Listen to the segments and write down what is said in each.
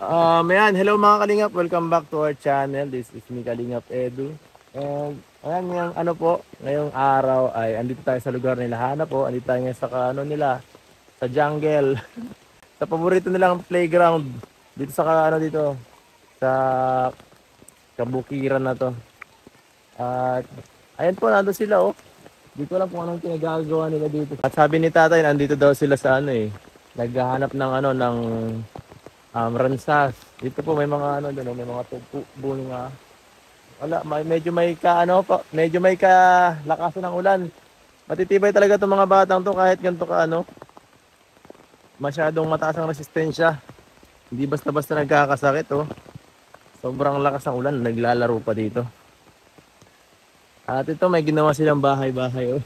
Ayan, hello mga Kalingap, welcome back to our channel. This is me Kalingap Edu. And ayan, ngayong ano po, ngayong araw ay andito tayo sa lugar nila Hana po. Andito tayo ngayon sa ano nila, sa jungle. Sa paborito nilang playground. Dito sa ano dito, sa kabukiran na to. At ayan po, nandun sila oh. Di ko alam kung anong pinagagawa nila dito. At sabi ni tatay, nandito daw sila sa ano eh. Naghahanap ng ano, ng ransas. Dito po may mga ano doon, may mga bunga. Wala, medyo may ka ano pa, medyo may ka lakasan ng ulan. Matitibay talaga 'tong mga batang 'to kahit ganito ka ano. Masyadong mataas ang resistensya. Hindi basta-basta nagkakasakit oh. Sobrang lakas ng ulan, naglalaro pa dito. At ito may ginawa silang bahay-bahay oh.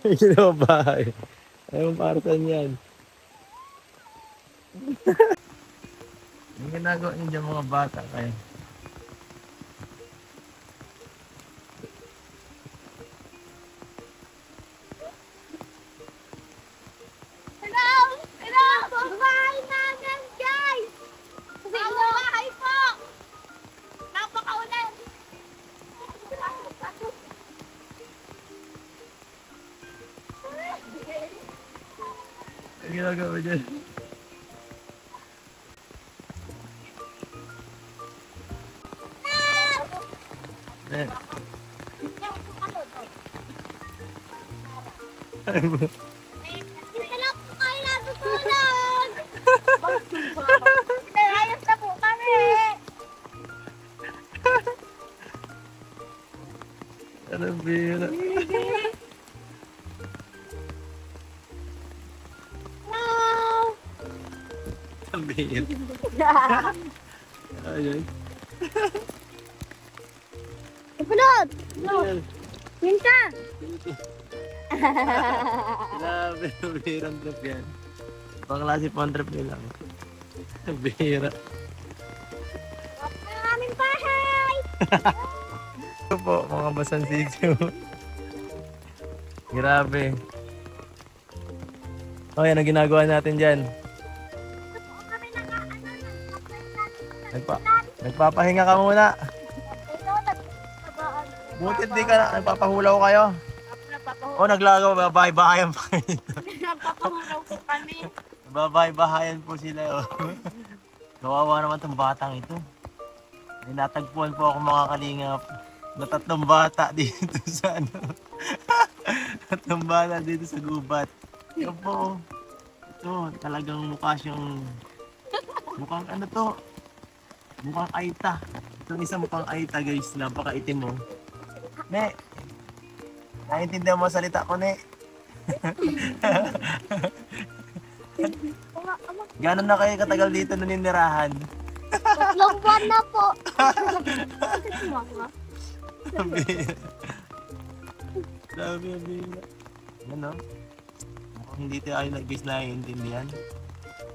May ginawa bahay. Ayun para saan yan. Ang ginagawa niyo dyan mga bata kayo. Hello! Hello! Bahay namin, guys! Bahay po! Napakaulan! Ang ginagawa dyan. Eh. Dito lang po kayo natutulog! Ayos na po kami! Anong bira? Hello! Ang bira. Ayun. Ipulot! Ayun. Minta! Grabe, ang birang trip yan. Pang-klase pang trip nila. Ang bira. Ang aming bahay! Ito po, mga basan sityo. Grabe. Oh, yan ang ginagawa natin dyan. Kami nag-ano Nagpapahinga ka muna. Ito, nagtabaan. Butit di ka na, nagpapahulaw kayo. Oh, naglagawa, bahay-bahayan pa kayo. Nagpapahulaw po kami. Bahay-bahayan po sila. Oh. Kawawa naman tong batang ito. May natagpuan po ako mga kalingap na 3 bata dito sa ano. 3 bata dito sa gubat. Yan po. Ito, talagang mukha siyang mukhang ano to? Mukhang aita. Itong isa mukhang aita guys, napakaitim mo. Ne, naiintindihan mo ang salita ko, ne? Gano'n na kayo katagal dito naninirahan? 3 buwan na po. Sabi, ano? Mukhang hindi tayo guys naiintindihan.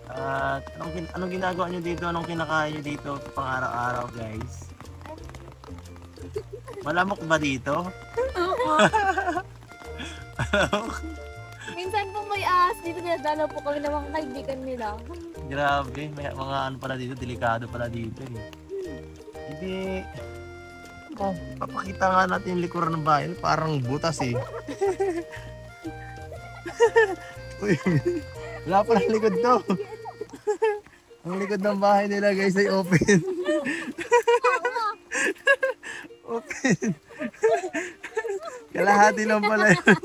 At anong ginagawa nyo dito? Anong kinakain nyo dito pang araw-araw guys? Malamok ba dito? Minsan po may ahas dito, dinadalaw po kami ng mga kaibigan nila. Grabe, may mga ano pala dito, delikado pala dito eh. Hindi, oh, papakita nga natin yung likuran ng bahay, parang butas eh. Uy, wala pala ang likod to. Ang likod ng bahay nila guys ay open. Open. Kalahati lang pala yun.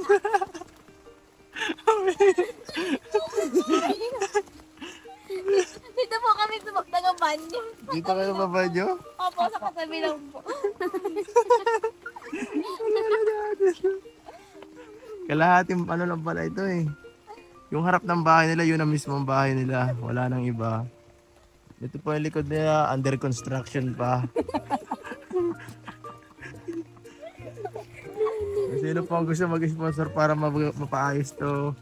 Dito po kami ng banyo. Dito kayo ba banyo? Opo, sa katabi lang po. Kalahati ano lang pala ito eh. Yung harap ng bahay nila, yun ang mismong bahay nila. Wala nang iba. Ito po yung likod nila, under construction pa. Sino po ang gusto mag-sponsor para mapaayos to?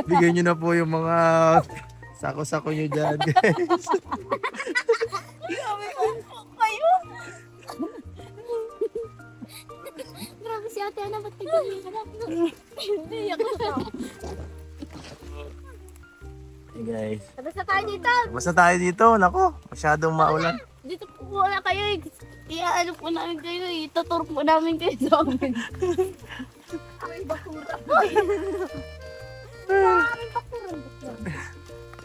Bigyan nyo na po yung mga sako-sako nyo dyan, guys. Grabe po kayo. Grabe si ate, ano ba't tigil ka na? Hindi, ako siya. Hey guys. Tapos na tayo dito. Basta tayo dito. Nako, masyadong maulan. Dito po wala kayo eh. Kaya ano po namin kayo eh. Tutur po namin kayo sa amin. Aming bakura. Aming bakura.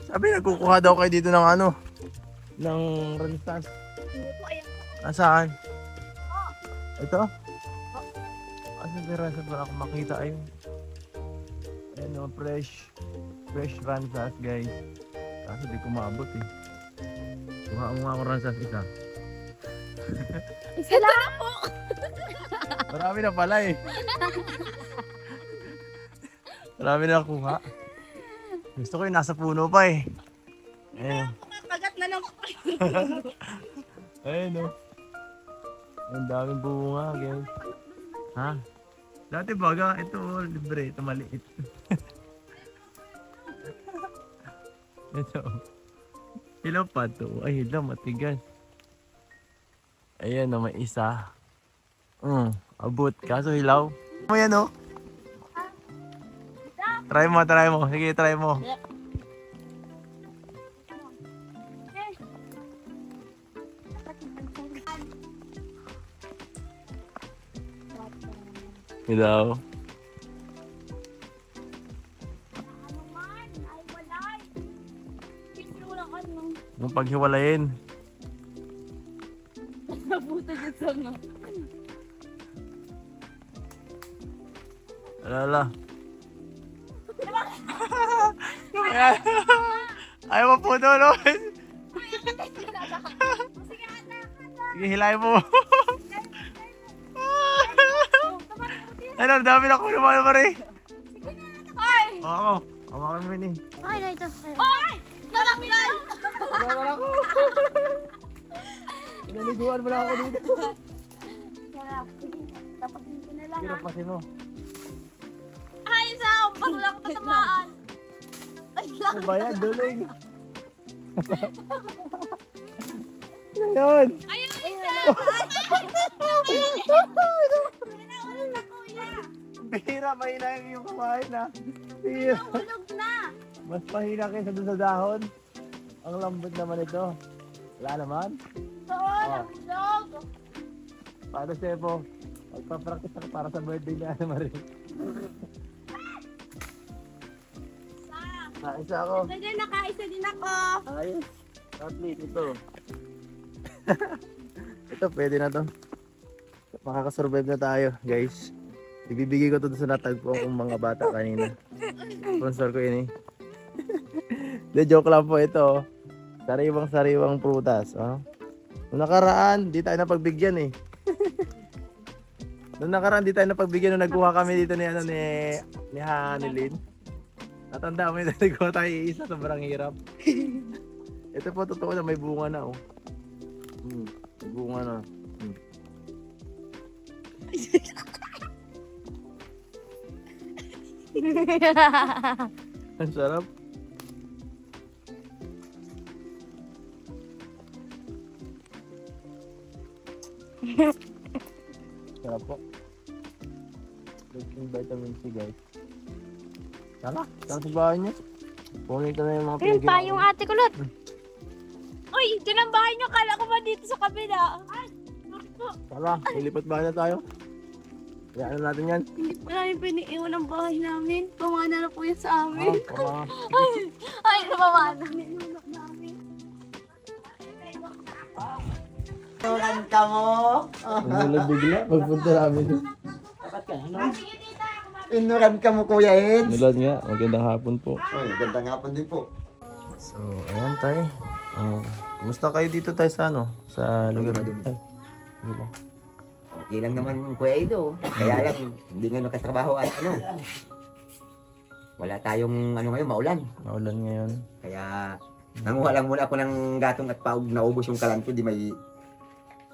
Sabi, nagkukuha daw kayo dito ng ano? Ng Renaissance. Hindi po ayan. Nasaan? Ito? Asan ba Renaissance? Wala akong makita ayun. Ayun o, fresh. Fresh Renaissance guys. Kaso di ko maabot eh. Kuha mo nga ako Renaissance isa. Isa lang po. Marami na pala eh. Marami na nakuha. Gusto ko yung nasa puno pa eh. Ayun. Kagat na lang po. Ayun o. Ang daming bunga guys. Ha? Dati baga, ito libre, ito maliit. Ito. Hilaw pa to. Ay, hilaw, matigas. Ayan o, may isa. Abot. Kaso hilaw. Mo yan o. Try mo, try mo. Sige, try mo. Hilaw. Yung paghiwalayin. Nabuta dyan sa nga. Alala. Ayaw mo po doon. Sige, hilahin mo. Ano, dami na ko naman naman eh. Ay! Oo, kawakan mo yun eh. Ay, na ito. Ay! Nalaklan! Kawakan ako. Pinaliguan mo lang ako dito. Tapasin ko na lang Sige, ha. rapasin mo. Ay, isa! Bago lang tatamaan. Ay, lang. Ano ba yan? Duling. Ngayon. Ayun, isa! Pinaulan na kuya. Bihira, mahina yung kumain na. Bihira. Nahulog na. Mas mahina kaysa doon sa dahon. Ang lambot naman ito. Wala naman. Oo, nahulog. Paano Sebo? Magpa-practice ako para sa birthday niya na Marie. Nakaisa ako. Sige, nakaisa din ako. Ayos. At least ito. Ito, pwede na to. Makakasurvive na tayo, guys. Ibibigay ko to sa natagpo kong mga bata kanina. Sponsor ko yun eh. De, joke lang po ito. Sariwang prutas. Oh. Nung nakaraan, di tayo napagbigyan eh. Nung nakaraan, di tayo napagbigyan nung nagkuha kami dito ni Hanilin. Natanda mo yun, nagkuha tayo isa, sobrang hirap. Ito po, totoo na may bunga na oh. May bunga na. Ang sarap. Sarap po. Yung vitamin C guys. Tara, tara sa bahay niyo. Kunin ko na yung mga Ayun pa yung ate kulot. Uy, dyan ang bahay niyo. Kala ko ba dito sa kabila? Ay, Tara, ilipat bahay na tayo. Kaya ano natin yan? hindi po namin piniiwan ang bahay namin. Pamana na po yan sa amin. Tama. Ay, napamana. Ninunok namin. Inuran ka mo. Nahulog bigla. Pagpunta namin. Inuran ka mo, Kuya Ed. Nulad nga. Magandang hapon po. Ay, gandang hapon din po. So, ayan tayo. Kumusta kayo dito tayo sa ano? Sa lugar Madumi. Ay, diba? Okay lang naman, Kuya Edo. Kaya lang, hindi nga nakatrabaho at ano. Wala tayong ano ngayon, maulan. Maulan ngayon. Kaya, nanguha lang muna ako ng gatong at paug naubos yung kalan ko. Di may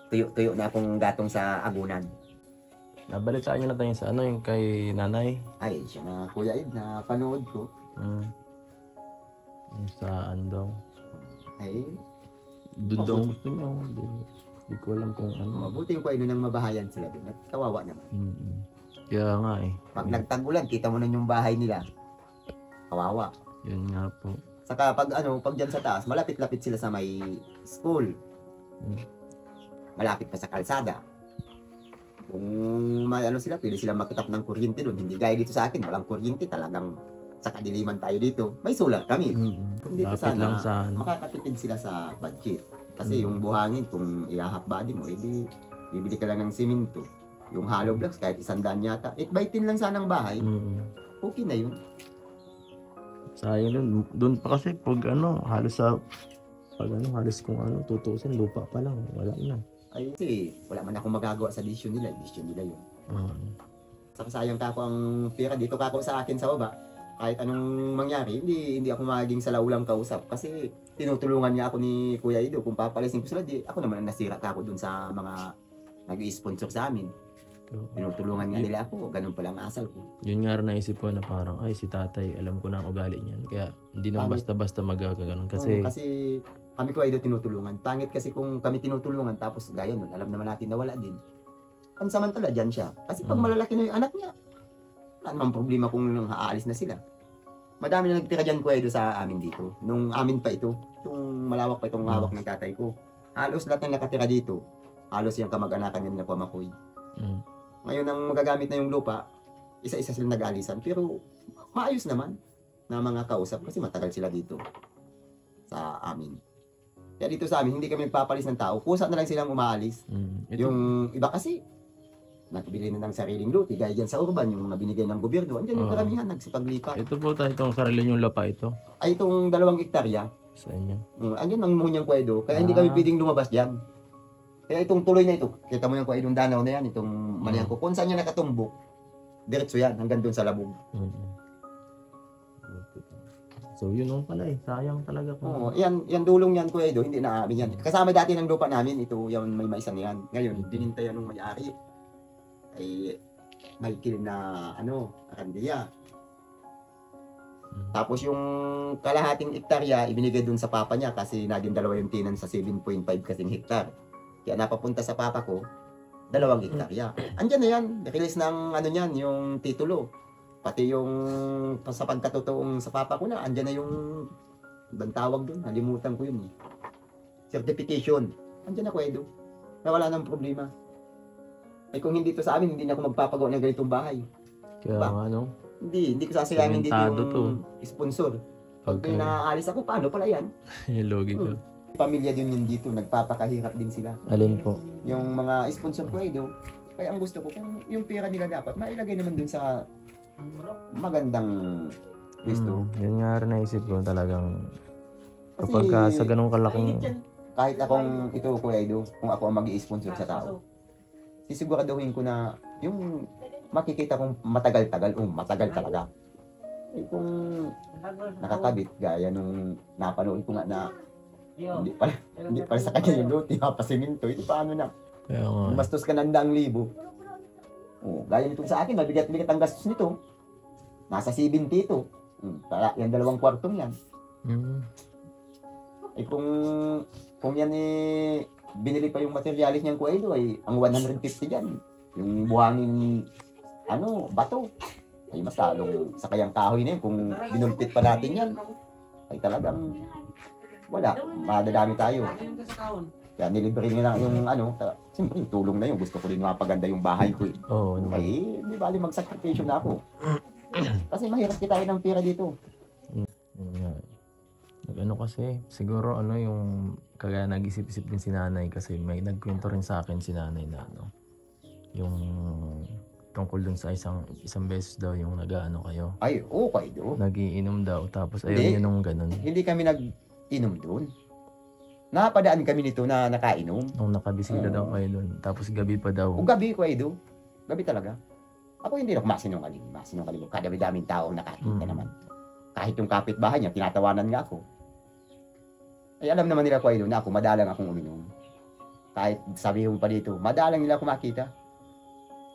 tuyo-tuyo na akong gatong sa agunan. Nabalitaan nyo na tayo sa ano yung kay nanay. Ay, siya na, Kuya Ed, na panood ko. Yung saan daw. Ay, Doon daw gusto nyo. Hindi ko alam kung ano. mabuti yung Kuya Edo nang mabahayan sila doon. At kawawa naman. Kaya nga eh. Pag nagtag-ulan, kita mo na yung bahay nila. Kawawa. Yun nga po. Saka pag dyan sa taas, malapit-lapit sila sa may school. Malapit pa sa kalsada. Kung may sila, pwede silang makitap ng kuryente doon. Hindi gaya dito sa akin, walang kuryente, talagang sa kadiliman tayo dito. May solar kami. Kung dito Lapit lang sa makakatipid sila sa budget. Kasi yung buhangin, kung ihahakbadin mo, edi bibili ka lang ng simento. Yung hollow blocks, kahit 100 yata. 8x10 lang sana ang bahay. Okay na yun. Sayang dun. Doon pa kasi pag halos kung tutusin, lupa pa lang. Wala na. Ay, kasi wala man akong magagawa sa desisyon nila. Desisyon nila yun. Saka sayang kako ang pera dito kako sa akin sa baba. Kahit anong mangyari, hindi ako magiging salaulang kausap. Kasi tinutulungan niya ako ni Kuya Ido. Kung papalisin ko sila, ako naman ang nasira kako dun sa mga nag-i-sponsor sa amin. Tinutulungan nga nila ako, ganun pala ang asal ko. Yun nga rin naisip ko na parang, ay si tatay, alam ko na ang ugali niyan. Kaya hindi naman basta-basta magkaganon. Kasi Kami ko ay tinutulungan. Pangit kasi kung kami tinutulungan tapos gaya nun, alam naman natin na wala din. Pansamantala dyan siya. Kasi pag malalaki na yung anak niya, wala namang problema kung aalis na sila. Madami na nagtira dyan ko sa amin dito. Nung amin pa ito, itong malawak pa itong hawak ng tatay ko. Halos lahat ng nakatira dito, halos yung kamag-anakan niya na Pamakoy. Ngayon ang magagamit na yung lupa, isa-isa sila nag-aalisan. Pero maayos naman na mga kausap kasi matagal sila dito sa amin. Kaya dito sa amin, hindi kami nagpapalis ng tao. Kusa na lang silang umaalis. Yung iba kasi, nagbili na ng sariling luti. Gaya dyan sa urban, yung nabinigay ng gobyerno. Andyan yung karamihan, nagsipaglipat. ito po tayo, itong sarili yung lupa ito. Ay, itong 2 hektarya. Sa inyo. Andyan ang munyang kwedo. Kaya hindi kami pwedeng lumabas dyan. Kaya itong tuloy na ito, kita mo yung kwedong danaw na yan, itong malihan ko. Kung saan yan nakatumbok, diretso yan, hanggang doon sa labog. So yun yung pala sayang talaga. Oo, yan dulong yan Kuya Edo, hindi na amin yan. Kasama dati ng lupa namin, ito yung may maisan yan. Ngayon, dinintayan ng may-ari. Ay, may kilim na, arandiya. Tapos yung kalahating hektarya, ibinigay dun sa papa niya kasi naging 2 yung tinan sa 7.5 kasing hektar. Kaya napapunta sa papa ko, 2 hektarya. Andyan na yan, release ng niyan, yung titulo. Pati yung sa pagkatotoong sa papa ko na, andyan na yung ibang tawag doon, nalimutan ko yun certification. Andyan na Kuya Edo. Na wala nang problema. Ay kung hindi to sa amin, hindi na ako magpapagawa ng ganitong bahay. Kaya Hindi ko sasayangin dito yung to. sponsor. Pag naaalis ako, paano pala yan? Yung logi ko. Pamilya din yun dito, nagpapakahirap din sila. Alin po? Yung mga sponsor ko Edo, kaya ang gusto ko, kung yung pera nila dapat, mailagay naman dun sa magandang gusto. Yun nga rin naisip ko talagang kapag sa ganung kalaking kahit akong ito Kuya Edo, kung ako ang mag-i-sponsor sa tao, sisiguraduhin ko na yung makikita kong matagal-tagal, matagal talaga. Eh kung nakakabit, gaya nung napanood ko nga na hindi pala sa kanya yung luti, mapasiminto, ito paano na? Mastos ka ng 100,000. Gaya nito sa akin, mabigat-bigat ang gastos nito. Nasa 70 ito. Yung 2 kwartong yan. Eh kung yan binili pa yung materialis niyang Kuya Edo, ay ang 150 dyan. Yung buhangin, bato. Ay mas talong sa kayang kahoy na yun. Kung binulpit pa natin yan, ay talagang wala. Madadami tayo. Kaya nilibre nila yung siyempre yung tulong na yun. Gusto ko rin mapaganda yung bahay ko. Ay, di bali magsakripisyo na ako. Kasi mahirap kita ng pera dito. Kasi, siguro yung kaya nag-isip-isip din si nanay kasi may nagkwento rin sa akin si nanay na yung tungkol dun sa isang beses daw yung kayo. Ay, okay do. Nagiinom daw tapos ayaw niya nung ganun. Hindi kami nag-inom doon. Napadaan kami nito na nakainom. Nung nakabisita daw kayo dun. Tapos gabi pa daw. Gabi Kuya Edo. Gabi talaga. Ako hindi na masinungaling. Kadami-daming tao nakakita naman. Kahit yung kapitbahay niya, tinatawanan nga ako. Ay alam naman nila Kuya Edo na ako, madalang akong uminom. Kahit sabihin pa dito, madalang nila ako makita.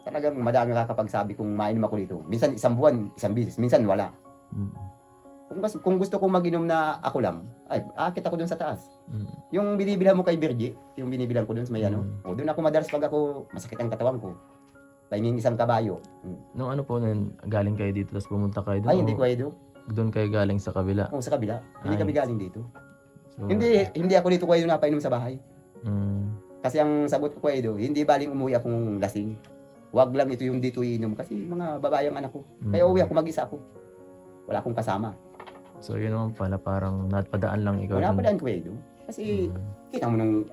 Talagang madalang nakakapagsabi kung mainom ako dito. Minsan 1 buwan, 1 bisis. Minsan wala. Kung gusto kong mag-inom na ako lang, ay akit ako dun sa taas. Yung binibilhan mo kay Virgie, yung binibilang ko dun sa may doon ako madalas pag ako masakit ang katawan ko. Timing 1 kabayo. Nung po nun, galing kayo dito tapos pumunta kayo doon? Ay, hindi Kuya Edo. Doon kayo galing sa kabila. O, sa kabila. Hindi Ay. kami galing dito. So, Hindi ako dito Kuya Edo napainom sa bahay. mm, Kasi ang sagot ko Kuya Edo, hindi baling umuwi akong lasing. Wag lang ito yung dito iinom kasi mga babae ang anak ko. Kaya uwi ako, mag-isa ako. Wala akong kasama. So yun naman pala, parang napadaan lang ikaw Wala dun. pa daan Kuya Edo. Kasi Mm. kita mo nung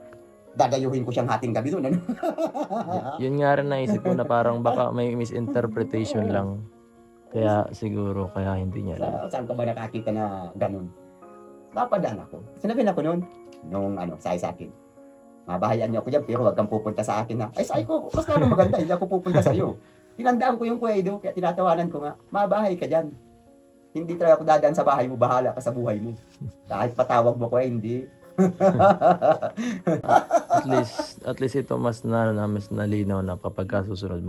dadayuhin ko siyang hating gabi doon. Ano? Yun nga rin naisip ko na parang baka may misinterpretation lang. Kaya siguro, kaya hindi niya alam. Saan ka ba nakakita na ganun? Napadaan ako. Sinabi na ko noon, nung sa akin. Mabahayan niyo ako dyan, pero wag kang pupunta sa akin na. Ay, sabi ko, mas lalo maganda, hindi ako pupunta sa iyo. Tinandaan ko yung Kuya Edo, kaya tinatawanan ko nga, mabahay ka dyan. Hindi talaga ako dadaan sa bahay mo, bahala ka sa buhay mo. Kahit patawag mo ko, hindi. At least ito mas mas nalinaw na kapag kasusunod,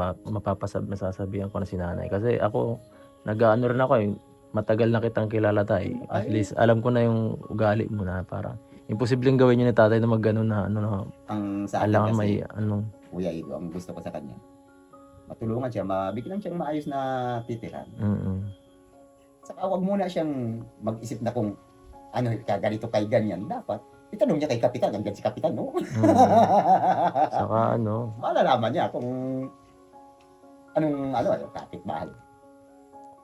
masasabihan ko na si nanay. Kasi ako, nag-ano rin ako matagal na kitang kilala tay. At Ay. least alam ko na yung ugali mo na parang imposibleng gawin yun ni tatay na mag-ano na Ang sa akin alangan kasi, may Kuya Edo, ang gusto ko sa kanya, matulungan siya, mabigyan siyang maayos na titiran. Saka wag muna siyang mag-isip na kung ganito kay ganyan. Dapat, itanong niya kay Kapitan, hanggang si Kapitan, no? Saka Malalaman niya kung anong kapitbahay.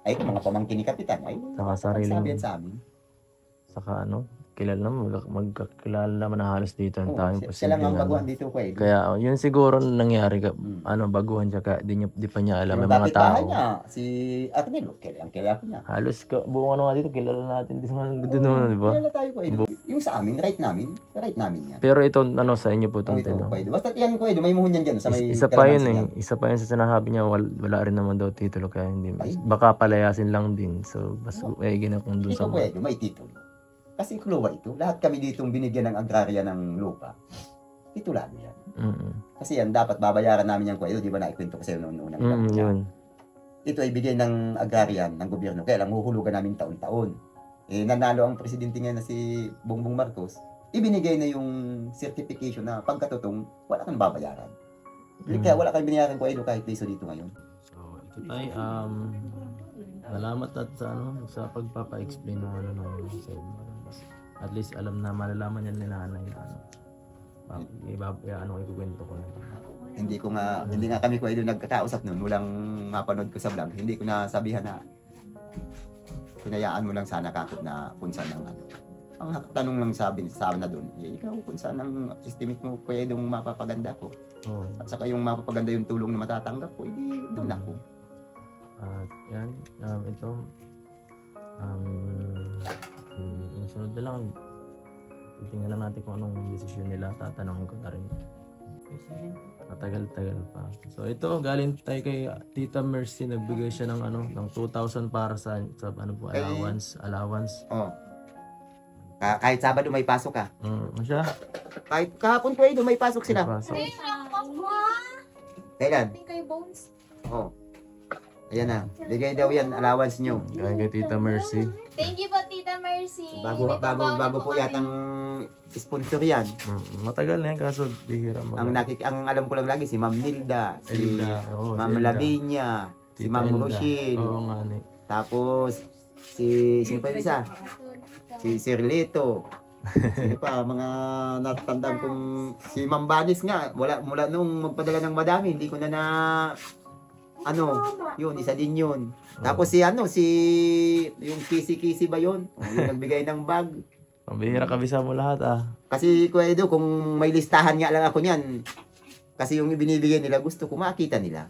Ay, kung mga pamangkin ni Kapitan, ay, saka sariling, sabihan sa amin. saka kilala naman, magkakilala naman na halos dito ang tayong Siya lang ang posibleng baguhan dito ko eh. Kaya yun siguro nangyari baguhan siya kaya di pa niya alam Yung yung mga kapitbahay tao. niya, si Arnel, kilala ko niya. Halos buong ano nga dito, kilala natin din naman, di ba? Kilala tayo ko eh. Yung sa amin, right namin yan. Pero ito, sa inyo po itong Ito, tinong. pwede. Basta yan ko eh, may muhon yan dyan. Sa may Isa pa yun kalamansi yan. isa pa yun sa sinasabi niya, wala rin naman daw titulo, kaya hindi, Ay. baka palayasin lang din. So, mas gina kung doon Ito sa pwede, may titulo. Kasi kluwa ito, lahat kami ditong binigyan ng agrarya ng lupa. Titulado yan. Kasi yan, dapat babayaran namin yan ko. Ito, di ba naikwento ko sa'yo noong unang gabi. Yun. Ito ay bigay ng agraryan ng gobyerno. Kaya lang, huhulugan namin taon-taon. Nanalo ang presidente ngayon na si Bongbong Marcos. Ibinigay na yung certification na pagkatotong wala kang babayaran. Kaya wala kang binayaran ko kahit piso dito ngayon. So, ito tayo, salamat at sa pagpapa-explain ng at least alam na malalaman niya ni nanay na ikukwento ko na. Hindi nga kami ko ay doon nagkakausap noon. Walang mapanood ko sa vlog. Hindi ko na sabihan na pinayaan mo lang sana kakot na kung saan ang Ang tanong lang sa akin na doon, ikaw kung saan ang estimate mo pwedeng mapapaganda ko. At saka yung mapapaganda yung tulong na matatanggap ko, hindi doon ako. At yan, ito, yung sunod na lang, titingnan lang natin kung anong desisyon nila, tatanungin ko na rin. Matagal-tagal pa. So ito, galing tayo kay Tita Mercy, nagbigay siya ng ng 2,000 para sa allowance. Oh. Kahit Sabado may pasok ka. Ano siya? Kahit kahapon ko may pasok sila. Pasok. Kailan? Kay Bones. Oh. Ayan na. Bigay daw yan, allowance nyo. Galing kay Tita Mercy. Thank you po, Tita Mercy. Bago po yatang sponsor yan. Matagal na yan, kaso bihira mo. Ang alam ko lang lagi si Ma'am Nilda, si Ma'am Lavinia, si Ma'am Rochelle. Oo nga ni. Tapos sino pa yung isa? Si Sir Lito. Sino pa, mga natatandaan kong si Ma'am Banis nga, mula nung magpadala ng madami, hindi ko na yun, isa din yun. Tapos yung Kisi-Kisi ba yun? Yung nagbigay ng bag. Pambihira kabisa mo lahat Kasi Kuya Edo, kung may listahan nga lang ako niyan, kasi yung binibigay nila, gusto ko makita nila.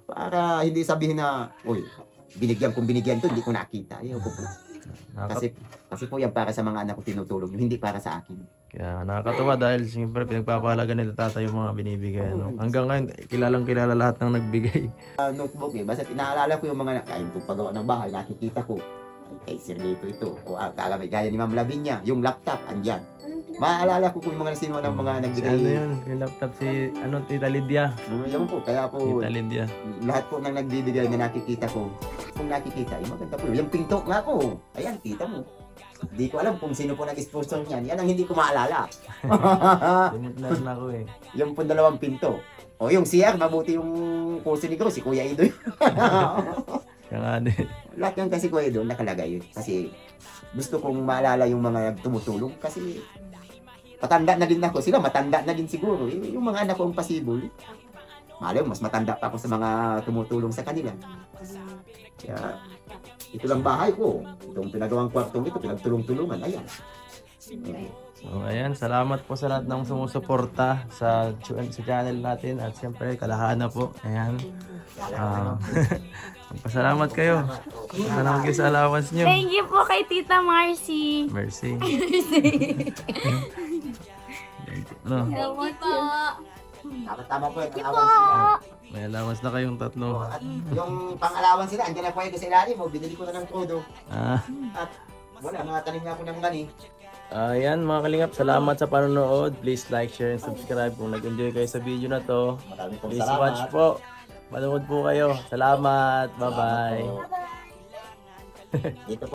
Para hindi sabihin na, uy, binigyan to, hindi ko nakita. Ayoko po. Kasi po yan para sa mga anak ko tinutulong nyo, hindi para sa akin. Kaya nakakatawa dahil siyempre pinagpapahalaga nila tatay yung mga binibigay. Hanggang ngayon, kilala lahat ng nagbigay. Notebook basta inaalala ko yung mga kain kong pagawa ng bahay, nakikita ko. Ay, Sir Lito ito. O gaya ni Ma'am Lavinia, yung laptop, andyan. Maaalala ko kung mga sino ng mga nagbigay. Yun? Yung laptop Tita Lydia. Alam po, kaya po, Tita Lydia. lahat po ng nagbibigay na nakikita ko, kung nakikita, maganda po. Yung pinto nga po, ayan, kita mo. Hindi ko alam kung sino po nag-sponsor niyan. Yan ang hindi ko maalala. Tinitnan na ako Yung po 2 pinto. O yung CR, mabuti yung kurso ni Gro, si Kuya Ido. Siya nga din. Lahat yan kasi Kuya Idol nakalagay. Kasi gusto kong maalala yung mga tumutulong. Kasi matanda na din ako. Sila matanda na din siguro. Yung mga anak kong pasibol. Malay mo, mas matanda pa ako sa mga tumutulong sa kanila. Kaya, ito lang bahay ko. Itong pinagawang kwartong ito, pinagtulong-tulungan. Ayan. So, ayan, salamat po sa lahat ng sumusuporta sa channel natin at siyempre kalahana po. Ayan. Pasalamat kayo. Salamat kayo sa allowance nyo. Thank you po kay Tita Marcy. Mercy. Ano? Salamat po. Tama po yung Thank you allowance nila. po. May allowance na kayong tatlo. At yung pang-allowance nila, andyan na po sa ilalim. Binili ko na ng todo. Ah. At wala, mga tanim nga po ng gani. Ayan mga kalingap, salamat sa panonood. Please like, share, and subscribe kung nag-enjoy kayo sa video na to. Maraming pong Please salamat. watch po. Manood po kayo. Salamat. Bye-bye. Dito po.